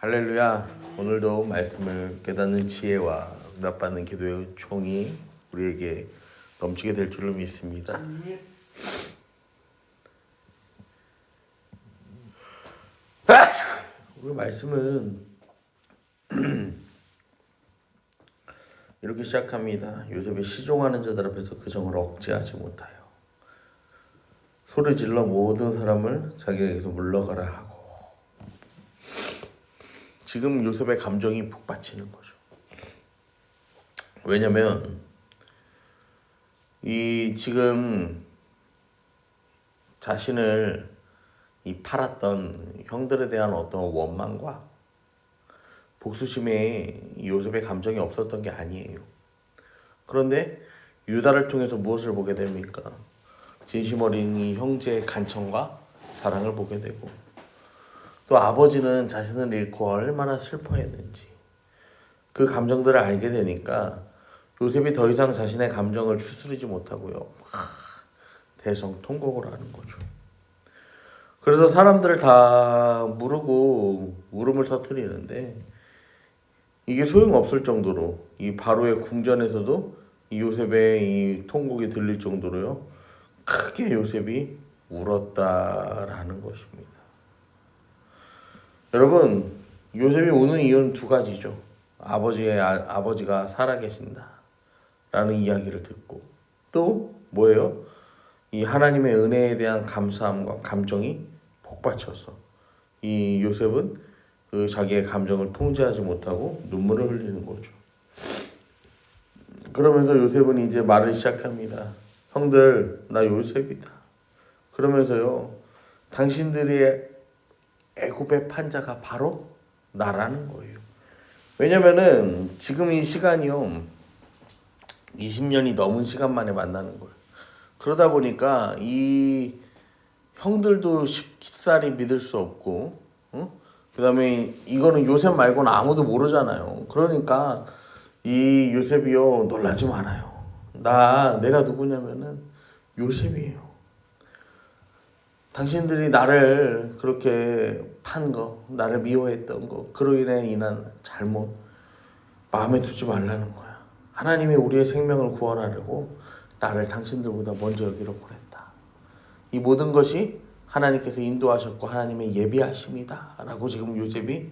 할렐루야. 오늘도 말씀을 깨닫는 지혜와 응답받는 기도의 총이 우리에게 넘치게 될 줄로 믿습니다. 우리 말씀은 이렇게 시작합니다. 요셉이 시종하는 자들 앞에서 그 정을 억제하지 못하여 소리질러 모든 사람을 자기에게서 물러가라 하고. 지금 요셉의 감정이 북받치는 거죠. 왜냐면 이 지금 자신을 팔았던 형들에 대한 어떤 원망과 복수심에 요셉의 감정이 없었던 게 아니에요. 그런데 유다를 통해서 무엇을 보게 됩니까? 진심 어린 이 형제의 간청과 사랑을 보게 되고, 또 아버지는 자신을 잃고 얼마나 슬퍼했는지 그 감정들을 알게 되니까 요셉이 더 이상 자신의 감정을 추스르지 못하고요, 대성통곡을 하는 거죠. 그래서 사람들을 다 물고 울음을 터뜨리는데 이게 소용없을 정도로 이 바로의 궁전에서도 이 요셉의 이 통곡이 들릴 정도로요, 크게 요셉이 울었다라는 것입니다. 여러분, 요셉이 우는 이유는 두 가지죠. 아버지가 살아계신다 라는 이야기를 듣고, 또 뭐예요? 이 하나님의 은혜에 대한 감사함과 감정이 폭받쳐서 이 요셉은 그 자기의 감정을 통제하지 못하고 눈물을 흘리는 거죠. 그러면서 요셉은 이제 말을 시작합니다. 형들, 나 요셉이다. 그러면서요, 당신들의 애굽의 판자가 바로 나라는 거예요. 왜냐면은 지금 이 시간이요, 20년이 넘은 시간 만에 만나는 거예요. 그러다 보니까 이 형들도 쉽사리 믿을 수 없고, 그 다음에 이거는 요셉 말고는 아무도 모르잖아요. 그러니까 이 요셉이요, 놀라지 말아요. 내가 누구냐면은 요셉이에요. 당신들이 나를 그렇게 판 거, 나를 미워했던 거, 그로 인해 인한 잘못 마음에 두지 말라는 거야. 하나님이 우리의 생명을 구원하려고 나를 당신들보다 먼저 여기로 보냈다. 이 모든 것이 하나님께서 인도하셨고 하나님의 예비하심이다 라고 지금 요셉이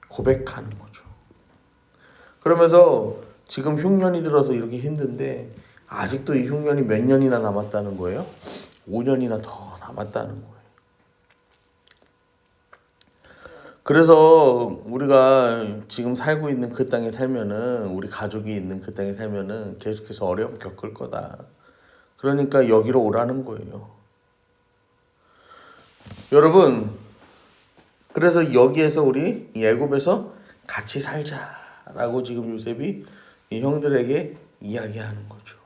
고백하는 거죠. 그러면서 지금 흉년이 들어서 이렇게 힘든데 아직도 이 흉년이 몇 년이나 남았다는 거예요? 5년이나 더 남았다는 거예요. 그래서 우리가 지금 살고 있는 그 땅에 살면은, 우리 가족이 있는 그 땅에 살면은 계속해서 어려움 겪을 거다. 그러니까 여기로 오라는 거예요. 여러분, 그래서 여기에서 우리 이 애굽에서 같이 살자라고 지금 요셉이 이 형들에게 이야기하는 거죠.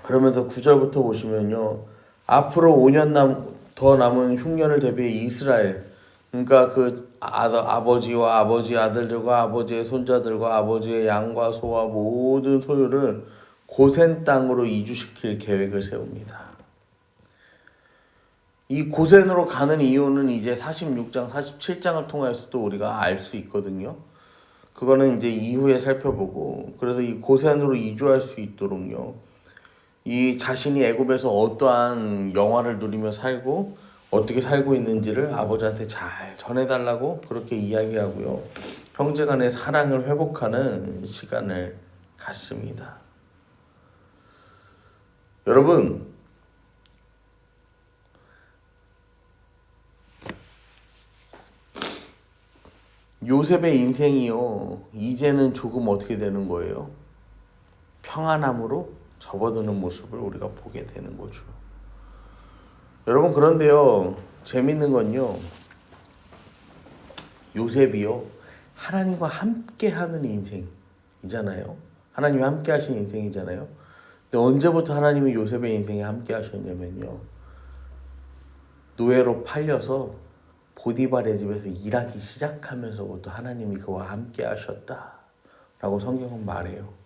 그러면서 9절부터 보시면요, 앞으로 5년 더 남은 흉년을 대비해 이스라엘, 그러니까 그 아버지와 아버지 아들들과 아버지의 손자들과 아버지의 양과 소와 모든 소유를 고센 땅으로 이주시킬 계획을 세웁니다. 이 고센으로 가는 이유는 이제 46장, 47장을 통해서도 우리가 알 수 있거든요. 그거는 이제 이후에 살펴보고, 그래서 이 고센으로 이주할 수 있도록요, 이 자신이 애굽에서 어떠한 영화를 누리며 살고 어떻게 살고 있는지를 아버지한테 잘 전해달라고 그렇게 이야기하고요, 형제간의 사랑을 회복하는 시간을 갖습니다. 여러분, 요셉의 인생이요, 이제는 조금 어떻게 되는 거예요? 평안함으로 접어드는 모습을 우리가 보게 되는 거죠. 여러분, 그런데요, 재밌는 건요, 요셉이요, 하나님과 함께하는 인생이잖아요. 하나님이 함께 하신 인생이잖아요. 근데 언제부터 하나님이 요셉의 인생에 함께 하셨냐면요, 노예로 팔려서 보디발의 집에서 일하기 시작하면서부터 하나님이 그와 함께 하셨다라고 성경은 말해요.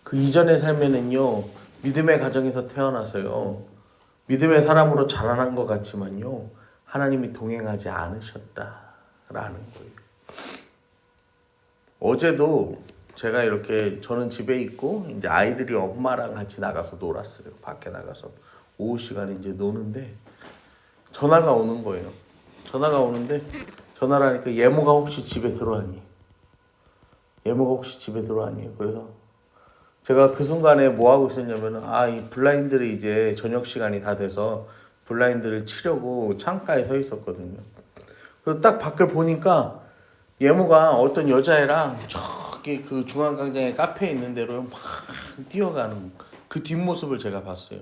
그 이전의 삶에는요, 믿음의 가정에서 태어나서요, 믿음의 사람으로 자라난 것 같지만요, 하나님이 동행하지 않으셨다 거예요. 어제도 제가 이렇게 저는 집에 있고 이제 아이들이 엄마랑 같이 나가서 놀았어요. 밖에 나가서 오후 시간에 이제 노는데 전화가 오는 거예요. 전화가 오는데 전화를 하니까 예모가 혹시 집에 들어왔니? 예모가 혹시 집에 들어왔니? 그래서 제가 그 순간에 뭐 하고 있었냐면은 이 블라인드를 이제 저녁 시간이 다 돼서 블라인드를 치려고 창가에 서 있었거든요. 그래서 딱 밖을 보니까 예모가 어떤 여자애랑 저기 그 중앙광장에 카페에 있는 데로 막 뛰어가는 그 뒷모습을 제가 봤어요.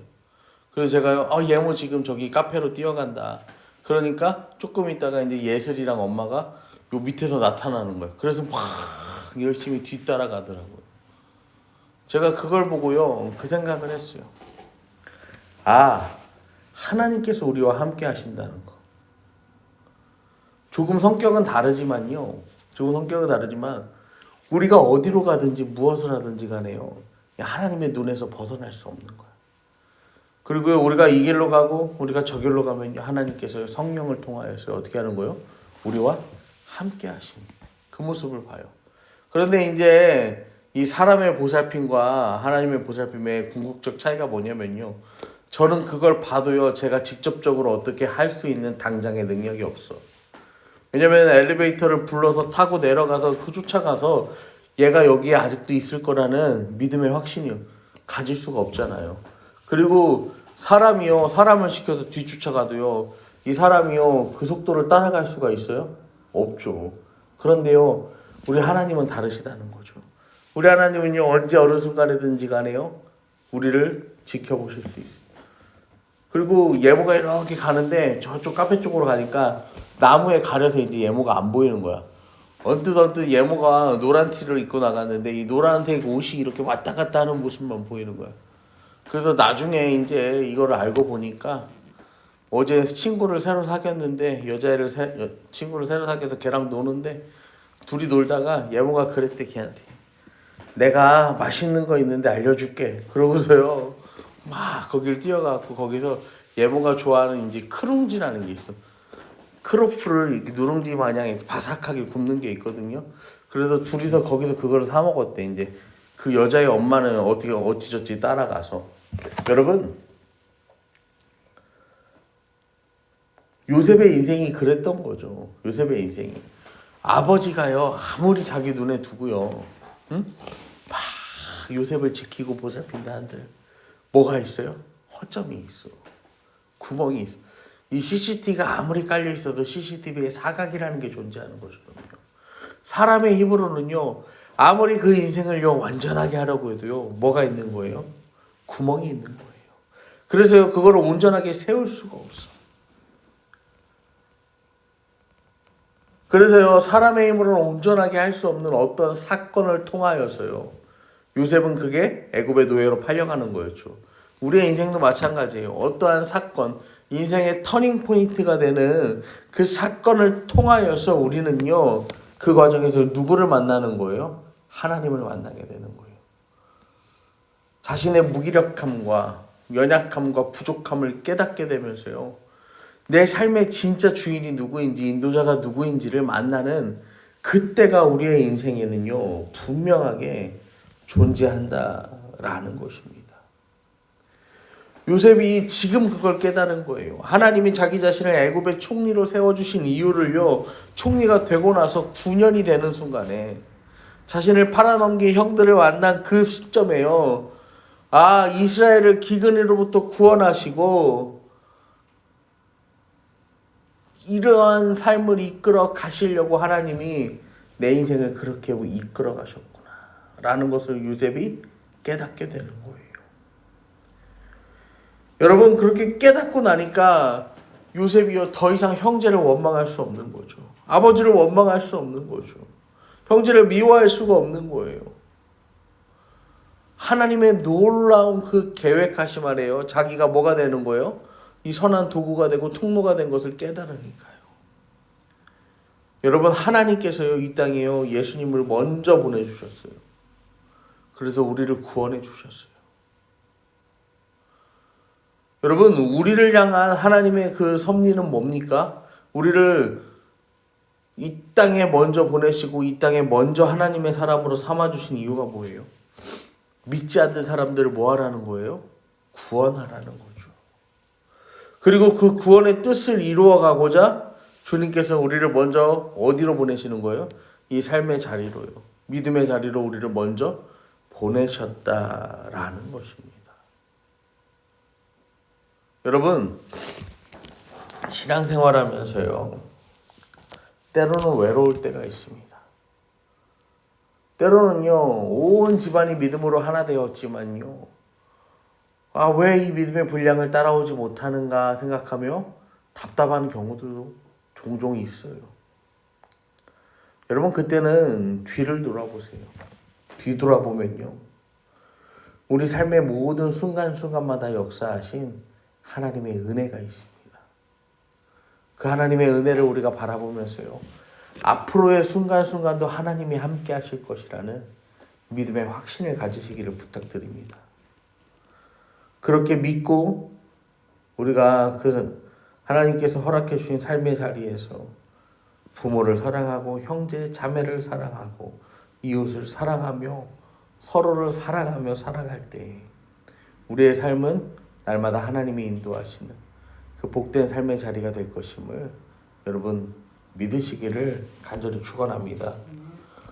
그래서 제가요, 예모 지금 저기 카페로 뛰어간다. 그러니까 조금 있다가 이제 예슬이랑 엄마가 요 밑에서 나타나는 거예요. 그래서 막 열심히 뒤따라가더라고요. 제가 그걸 보고요, 그 생각을 했어요. 하나님께서 우리와 함께 하신다는 거. 조금 성격은 다르지만 우리가 어디로 가든지 무엇을 하든지 간에요, 하나님의 눈에서 벗어날 수 없는 거야. 그리고 우리가 이 길로 가고 우리가 저 길로 가면 하나님께서 성령을 통하여서 어떻게 하는 거예요? 우리와 함께 하시는 그 모습을 봐요. 그런데 이제 이 사람의 보살핌과 하나님의 보살핌의 궁극적 차이가 뭐냐면요, 저는 그걸 봐도요, 제가 직접적으로 어떻게 할 수 있는 당장의 능력이 없어. 왜냐면 엘리베이터를 불러서 타고 내려가서 그 쫓아가서 얘가 여기에 아직도 있을 거라는 믿음의 확신이 가질 수가 없잖아요. 그리고 사람을 시켜서 뒤쫓아가도요, 이 사람이요 그 속도를 따라갈 수가 있어요? 없죠. 그런데요, 우리 하나님은 다르시다는 거죠. 우리 하나님은요, 언제 어느 순간이든지 간에요, 우리를 지켜보실 수 있어요. 그리고 예모가 이렇게 가는데 저쪽 카페 쪽으로 가니까 나무에 가려서 이제 예모가 안 보이는 거야. 언뜻 예모가 노란 티를 입고 나갔는데 이 노란색 옷이 이렇게 왔다 갔다 하는 모습만 보이는 거야. 그래서 나중에 이제 이걸 알고 보니까 어제 친구를 새로 사귀었는데 친구를 새로 사귀어서 걔랑 노는데 둘이 놀다가 예모가 그랬대, 걔한테. 내가 맛있는 거 있는데 알려줄게. 그러고서요, 막 거기를 뛰어가고 거기서 예모가 좋아하는 이제 크룽지라는 게 있어. 크로플을 누룽지 마냥 바삭하게 굽는 게 있거든요. 그래서 둘이서 거기서 그걸 사 먹었대. 이제 그 여자의 엄마는 어찌저찌 따라가서. 여러분, 요셉의 인생이 그랬던 거죠. 요셉의 인생이. 아버지가요, 아무리 자기 눈에 두고요, 막 요셉을 지키고 보살핀다 한들 뭐가 있어요? 허점이 있어. 구멍이 있어. 이 CCTV가 아무리 깔려 있어도 CCTV에 사각이라는 게 존재하는 것이거든요. 사람의 힘으로는요, 아무리 그 인생을요 완전하게 하려고 해도요, 뭐가 있는 거예요? 구멍이 있는 거예요. 그래서 그거를 온전하게 세울 수가 없어. 그래서요, 사람의 힘으로는 온전하게 할 수 없는 어떤 사건을 통하여서요, 요셉은 그게 애굽의 노예로 팔려가는 거였죠. 우리의 인생도 마찬가지예요. 어떠한 사건, 인생의 터닝 포인트가 되는 그 사건을 통하여서 우리는요, 그 과정에서 누구를 만나는 거예요? 하나님을 만나게 되는 거예요. 자신의 무기력함과 연약함과 부족함을 깨닫게 되면서요, 내 삶의 진짜 주인이 누구인지, 인도자가 누구인지를 만나는 그때가 우리의 인생에는요, 분명하게 존재한다라는 것입니다. 요셉이 지금 그걸 깨달은 거예요. 하나님이 자기 자신을 애굽의 총리로 세워주신 이유를요, 총리가 되고 나서 9년이 되는 순간에 자신을 팔아넘긴 형들을 만난 그 시점에요, 이스라엘을 기근으로부터 구원하시고 이러한 삶을 이끌어 가시려고 하나님이 내 인생을 그렇게 이끌어 가셨구나 라는 것을 요셉이 깨닫게 되는 거예요. 여러분, 그렇게 깨닫고 나니까 요셉이요, 더 이상 형제를 원망할 수 없는 거죠. 아버지를 원망할 수 없는 거죠. 형제를 미워할 수가 없는 거예요. 하나님의 놀라운 그 계획하심 아래요, 자기가 뭐가 되는 거예요? 이 선한 도구가 되고 통로가 된 것을 깨달으니까요. 여러분, 하나님께서요, 이 땅에요, 예수님을 먼저 보내주셨어요. 그래서 우리를 구원해 주셨어요. 여러분, 우리를 향한 하나님의 그 섭리는 뭡니까? 우리를 이 땅에 먼저 보내시고 이 땅에 먼저 하나님의 사람으로 삼아주신 이유가 뭐예요? 믿지 않는 사람들을 뭐 하라는 거예요? 구원하라는 거죠. 그리고 그 구원의 뜻을 이루어가고자 주님께서 우리를 먼저 어디로 보내시는 거예요? 이 삶의 자리로요. 믿음의 자리로 우리를 먼저 보내셨다라는 것입니다. 여러분, 신앙생활하면서요, 때로는 외로울 때가 있습니다. 때로는요, 온 집안이 믿음으로 하나 되었지만요, 왜 이 믿음의 분량을 따라오지 못하는가 생각하며 답답한 경우도 종종 있어요. 여러분, 그때는 뒤를 돌아보세요. 뒤돌아보면요, 우리 삶의 모든 순간순간마다 역사하신 하나님의 은혜가 있습니다. 그 하나님의 은혜를 우리가 바라보면서요, 앞으로의 순간순간도 하나님이 함께 하실 것이라는 믿음의 확신을 가지시기를 부탁드립니다. 그렇게 믿고 우리가 그 하나님께서 허락해 주신 삶의 자리에서 부모를 사랑하고 형제 자매를 사랑하고 이웃을 사랑하며 서로를 사랑하며 살아갈 때 우리의 삶은 날마다 하나님이 인도하시는 그 복된 삶의 자리가 될 것임을 여러분 믿으시기를 간절히 축원합니다.